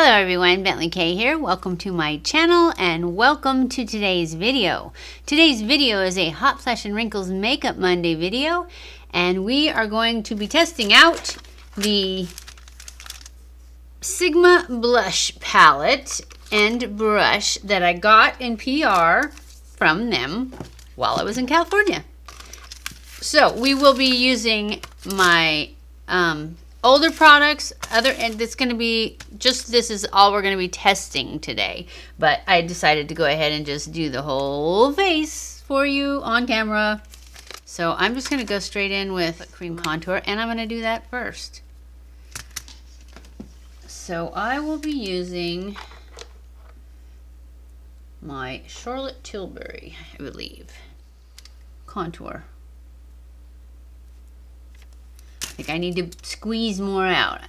Hello everyone, BentlyK here. Welcome to my channel and welcome to today's video. Today's video is a Hot Flash and Wrinkles Makeup Monday video, and we are going to be testing out the Sigma Blush palette and brush that I got in PR from them while I was in California. So we will be using my older products, and it's going to be just, this is all we're going to be testing today. But I decided to go ahead and just do the whole face for you on camera. So I'm just going to go straight in with cream contour, and I'm going to do that first. So I will be using my Charlotte Tilbury, I believe, contour. I think I need to squeeze more out.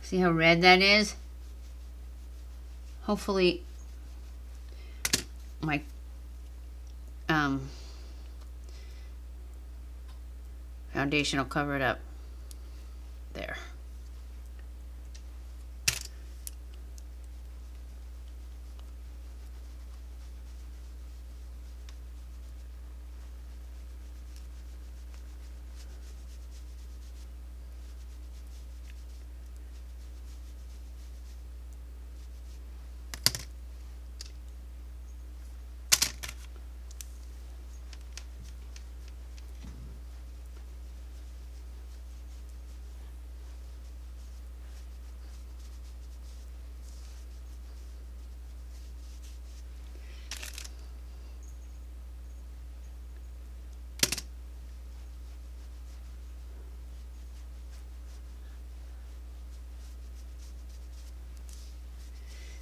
See how red that is? Hopefully my foundation will cover it up. There.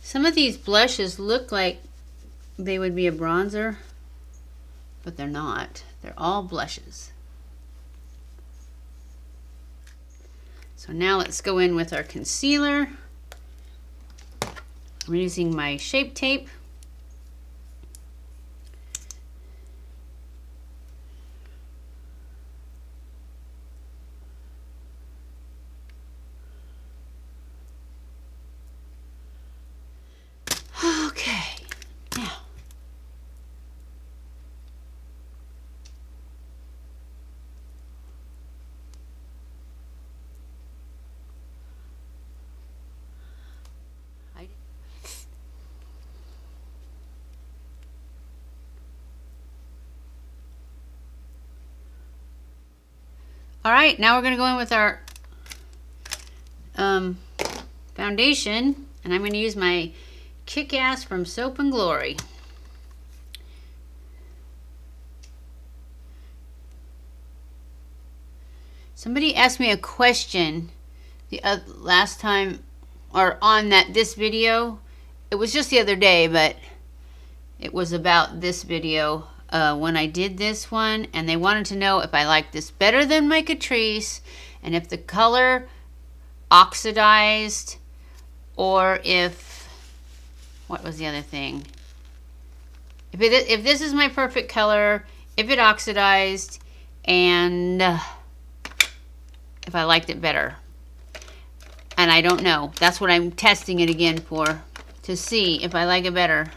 Some of these blushes look like they would be a bronzer, but they're not. They're all blushes. So now let's go in with our concealer. I'm using my Shape Tape. Okay, now all right, now we're going to go in with our foundation, and I'm going to use my Kick-Ass from Soap and Glory. Somebody asked me a question the last time, or on this video. It was just the other day, but it was about this video when I did this one, and they wanted to know if I liked this better than my Catrice, and if the color oxidized, or if, what was the other thing? If this is my perfect color, if it oxidized, and if I liked it better. And I don't know. That's what I'm testing it again for, to see if I like it better.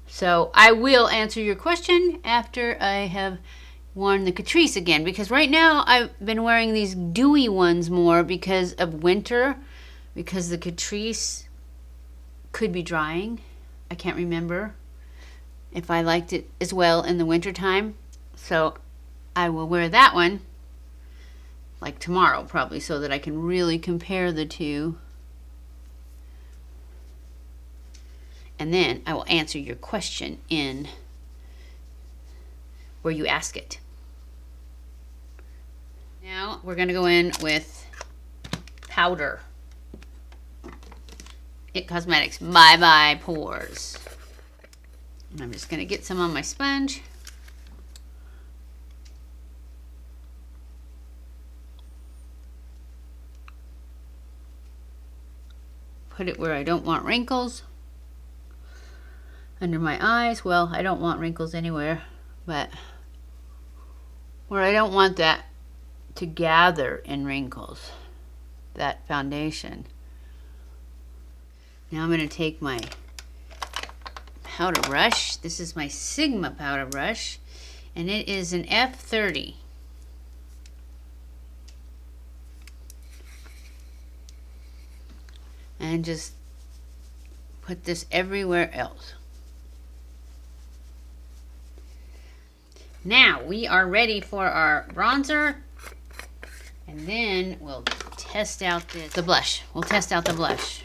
So I will answer your question after I have worn the Catrice again, because right now I've been wearing these dewy ones more because of winter, because the Catrice could be drying. I can't remember if I liked it as well in the winter time. So I will wear that one like tomorrow probably, so that I can really compare the two. And then I will answer your question in where you ask it. Now we're going to go in with powder. It Cosmetics Bye Bye Pores. And I'm just going to get some on my sponge. Put it where I don't want wrinkles. Under my eyes. Well, I don't want wrinkles anywhere, but where I don't want that to gather in wrinkles, that foundation. Now I'm going to take my powder brush. This is my Sigma powder brush, and it is an F30. And just put this everywhere else. Now we are ready for our bronzer, and then we'll test out the blush. We'll test out the blush.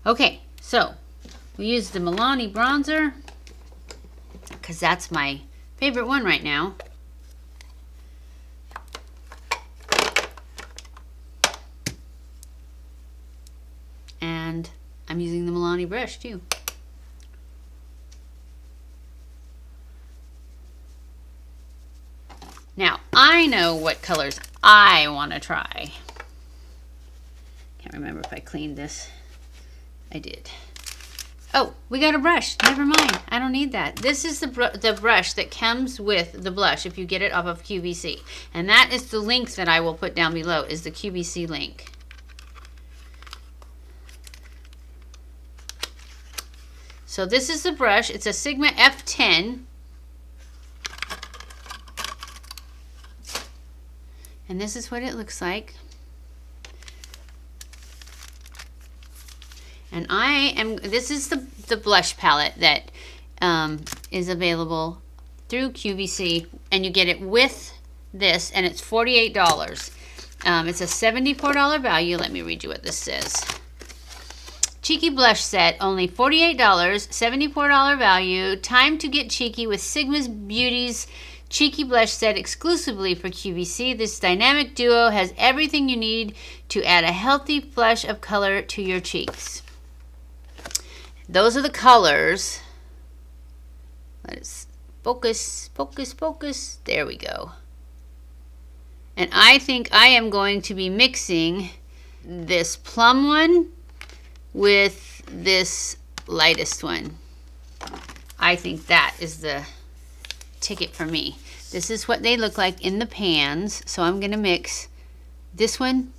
Okay, so we use the Milani bronzer because that's my favorite one right now. And I'm using the Milani brush too. Now, I know what colors I want to try. Can't remember if I cleaned this. I did. Oh, we got a brush. Never mind. I don't need that. This is the brush that comes with the blush if you get it off of QVC. And that is the link that I will put down below, is the QVC link. So this is the brush. It's a Sigma F10. And this is what it looks like. And this is the blush palette that is available through QVC, and you get it with this, and it's $48. It's a $74 value. Let me read you what this says. Ckeeky Blush Set, only $48, $74 value. Time to get cheeky with Sigma's Beauty's Ckeeky Blush Set exclusively for QVC. This dynamic duo has everything you need to add a healthy flush of color to your cheeks. Those are the colors. Let's focus, focus, focus. There we go. And I think I am going to be mixing this plum one with this lightest one. I think that is the ticket for me. This is what they look like in the pans. So I'm going to mix this one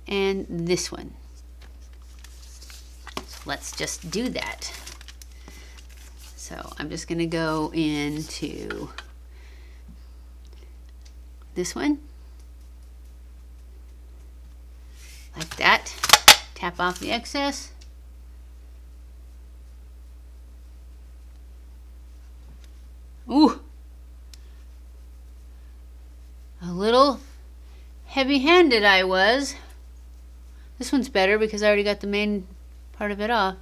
and this one. So let's just do that. So I'm just going to go into this one. Like that. Tap off the excess. Ooh. A little heavy-handed I was. This one's better because I already got the main part of it off.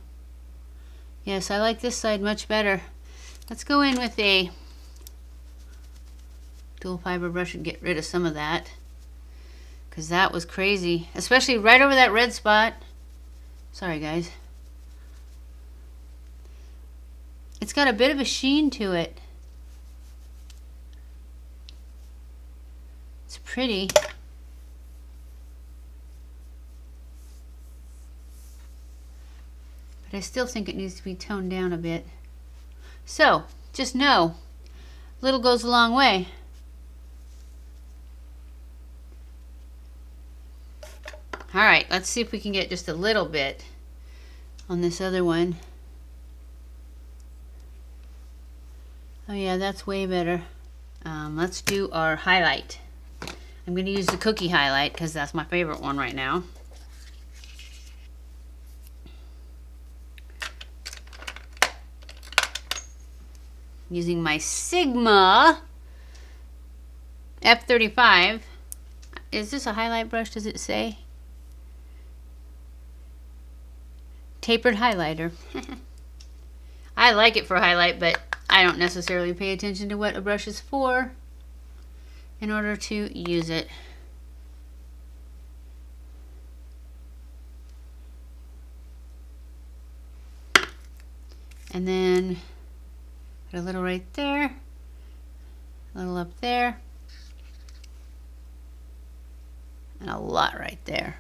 Yes, I like this side much better. Let's go in with a dual fiber brush and get rid of some of that, because that was crazy, especially right over that red spot. Sorry guys. It's got a bit of a sheen to it. It's pretty. But I still think it needs to be toned down a bit. So, just know, little goes a long way. All right, let's see if we can get just a little bit on this other one. Oh yeah, that's way better. Let's do our highlight. I'm going to use the cookie highlight because that's my favorite one right now. Using my Sigma F35. Is this a highlight brush, does it say? Tapered highlighter. I like it for highlight, but I don't necessarily pay attention to what a brush is for in order to use it. And then put a little right there, a little up there, and a lot right there.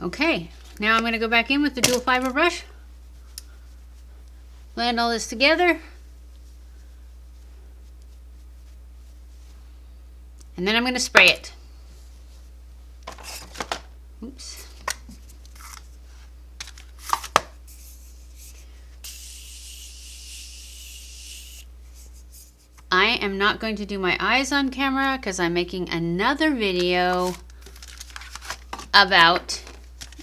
Okay, now I'm going to go back in with the dual fiber brush. Blend all this together. And then I'm going to spray it. Oops. I am not going to do my eyes on camera because I'm making another video about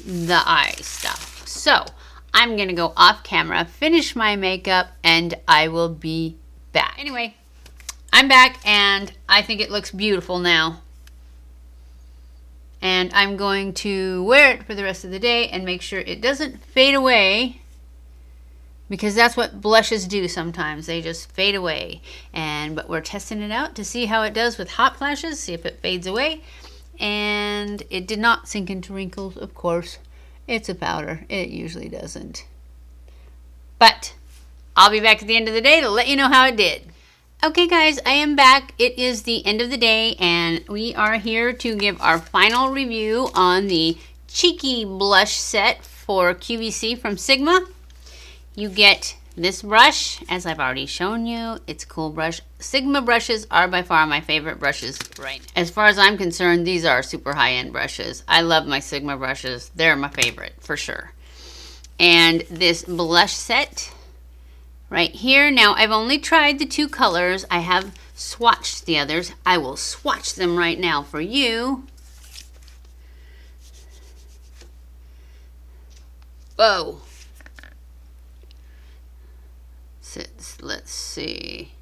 the eye stuff. So I'm going to go off camera, finish my makeup, and I will be back. Anyway, I'm back and I think it looks beautiful now. And I'm going to wear it for the rest of the day and make sure it doesn't fade away, because that's what blushes do sometimes. They just fade away. But we're testing it out to see how it does with hot flashes, see if it fades away. And it did not sink into wrinkles, of course. It's a powder. It usually doesn't. But I'll be back at the end of the day to let you know how it did. Okay guys, I am back. It is the end of the day and we are here to give our final review on the Ckeeky Blush set for QVC from Sigma. You get this brush, as I've already shown you. It's a cool brush. Sigma brushes are by far my favorite brushes right now. As far as I'm concerned, these are super high-end brushes. I love my Sigma brushes. They're my favorite for sure. And this blush set right here. Now, I've only tried the 2 colors. I have swatched the others. I will swatch them right now for you. Whoa. Let's see.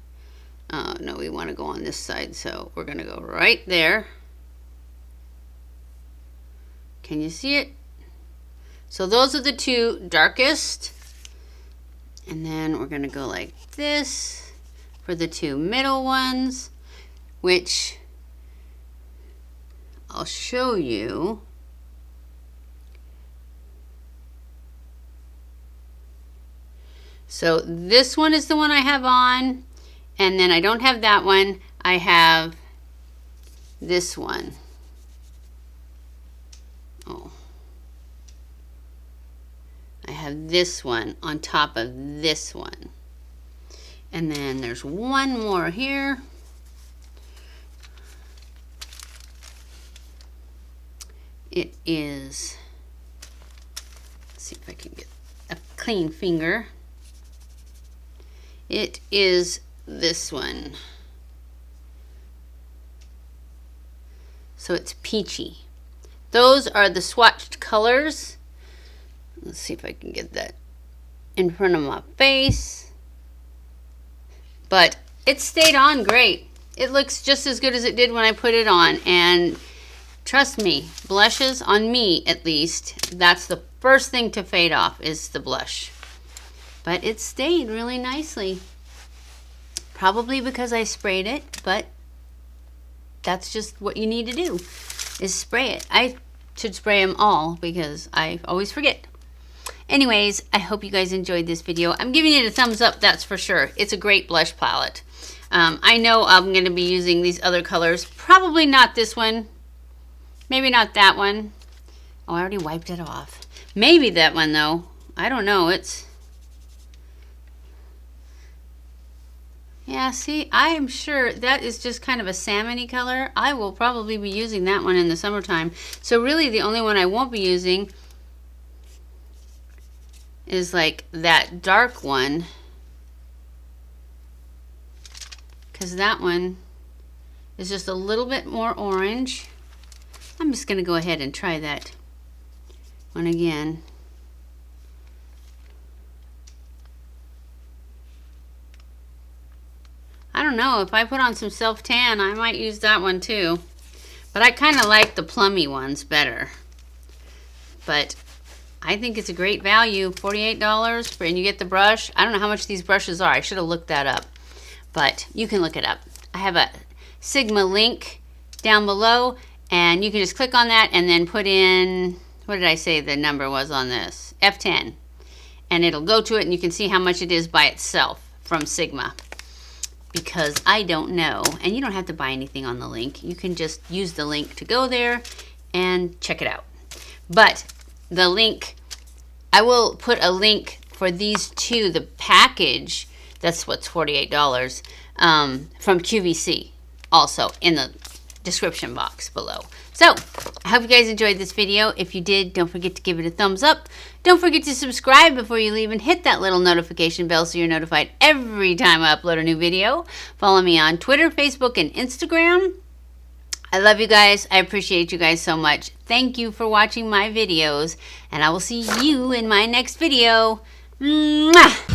Oh, no, we want to go on this side, so we're going to go right there. Can you see it? So those are the 2 darkest. And then we're going to go like this for the 2 middle ones, which I'll show you. So this one is the one I have on, and then I don't have that one. I have this one. Oh. I have this one on top of this one. And then there's one more here. It is, let's see if I can get a clean finger. It is this one. So it's peachy. Those are the swatched colors. Let's see if I can get that in front of my face. But it stayed on great. It looks just as good as it did when I put it on. And trust me, blushes, on me at least, that's the first thing to fade off is the blush. But it stayed really nicely. Probably because I sprayed it, but that's just what you need to do, is spray it. I should spray them all because I always forget. Anyways, I hope you guys enjoyed this video. I'm giving it a thumbs up, that's for sure. It's a great blush palette. I know I'm going to be using these other colors. Probably not this one. Maybe not that one. Oh, I already wiped it off. Maybe that one, though. I don't know. It's... Yeah, see, I am sure that is just kind of a salmon-y color. I will probably be using that one in the summertime. So really the only one I won't be using is like that dark one. Because that one is just a little bit more orange. I'm just going to go ahead and try that one again. I don't know, if I put on some self-tan, I might use that one too. But I kind of like the plummy ones better. But I think it's a great value, $48 and you get the brush. I don't know how much these brushes are. I should have looked that up. But you can look it up. I have a Sigma link down below, and you can just click on that and then put in, what did I say the number was on this? F10. And it'll go to it and you can see how much it is by itself from Sigma. Because I don't know, and you don't have to buy anything on the link. You can just use the link to go there and check it out. But the link, I will put a link for these two, the package, that's what's $48, from QVC, also in the description box below. So, I hope you guys enjoyed this video. If you did, don't forget to give it a thumbs up. Don't forget to subscribe before you leave and hit that little notification bell so you're notified every time I upload a new video. Follow me on Twitter, Facebook, and Instagram. I love you guys. I appreciate you guys so much. Thank you for watching my videos, and I will see you in my next video. Mwah!